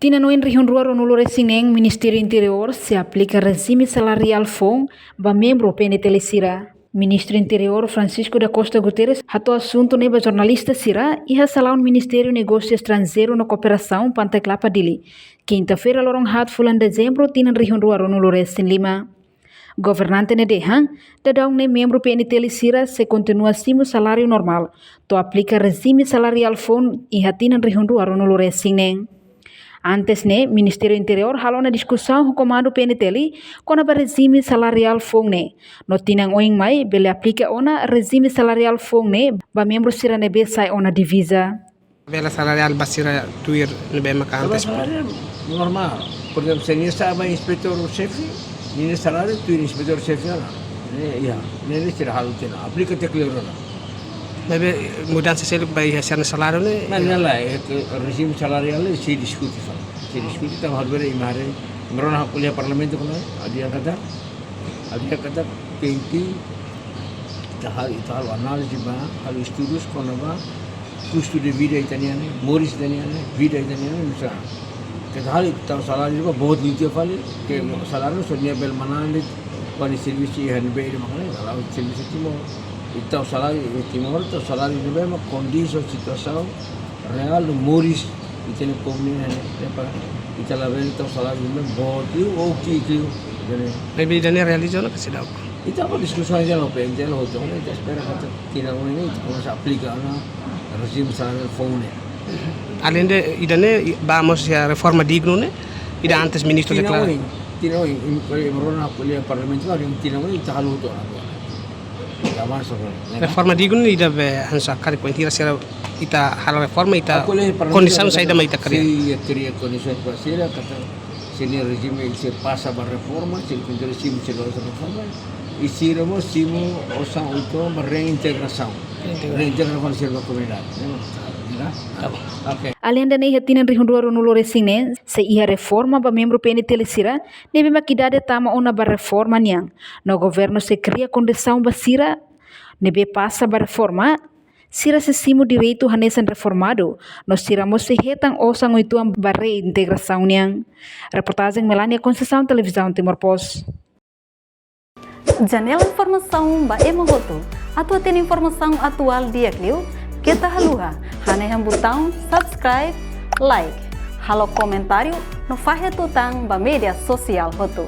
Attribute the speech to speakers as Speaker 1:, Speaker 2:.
Speaker 1: Tinanoin Rion Rua Ronulo Resineng, Ministério Interior se aplica regime salarial FON ba membro PNT Sira. Ministro Interior Francisco da Costa Guterres hatou assunto neba jornalista Sira e ressalou no Ministério Negócio Estrangeiro na Cooperação Pantaclapa Dili. Quinta-feira, lorong hat fulan dezembro, tinan Rion Rua Ronulo Resin Lima. Governante Nedehan, dadau ne membro PNT Sira se continua acima salário normal. To aplica regime salarial FON e hatinan Rion Rua Ronulo Resin Neng. Antes, Ministério Interior halou na discussão o comando PNT com a regime salarial FON. No tinang oing mai, bele aplica ona regime salarial FON ba membro sira nebe sai ona divisa.
Speaker 2: Bela salarial basira tuir nebe maka antes.
Speaker 3: Normal. Por exemplo, se estava inspetor-chefe, nem salário tuir inspetor-chefe lá. Ya, nem tira halu tena. Aplica teclero lá.
Speaker 2: Bebe mudança selo bai hasil salário ne.
Speaker 3: Mana lá, o regime salarial se discute fala. Se discute tam hal bere imare. Merona kuliah parlamento kono, adia kata penti tahal análise ba, hal estudos kono ba, custo de vida italiano, moris italiano, vida italiano, misa. Kata hal tam salário ba बहुत नीचे fale, ke salário sonia bel manande, quali serviço hanbe de makane, kalau serviço timo então salário Timor, o salário de mesmo condiz a situação real do Moris e tem comunidade para e tá lá vendo então salário de mesmo bom ou que
Speaker 2: Bebe dane realizou na cidade.
Speaker 3: então a discussão já não pende já não então a espera que tira um nem como se aplica na regime salarial fone.
Speaker 2: Além de idane vamos a reforma digno ne ida antes ministro declara.
Speaker 3: Tino em Merona kuliah parlamento ada yang tino ini tak halu tu
Speaker 2: Reforma digno ida be hansa kari ko intira sira ita hal reforma ita condição saída mai ita
Speaker 3: cria. Sim, cria condições para ser kata sini regime se passa para reforma, se encontra regime se logra reforma e siramo simo osang itu reintegração. Reintegração serba comunidade. Okay.
Speaker 1: Além da hatinan Rion Rua Ronulo Resin se ia reforma ba membro PNT Sira, nebe makidade tama ona ba reforma niang. No governo se cria condição ba Sira, nebe passa ba reforma, Sira se simo direito hanesan reformado, no Sira mo se hetang osang oituang ba reintegração niang. Reportagem Melania Conceição, Televisão Timor Post.
Speaker 4: Janela informação ba emogoto, atau tem informação atual dia Clio, kita haluha, hane yang botão subscribe, like, halo comentário, no fahe tutang ba media sosial hotu.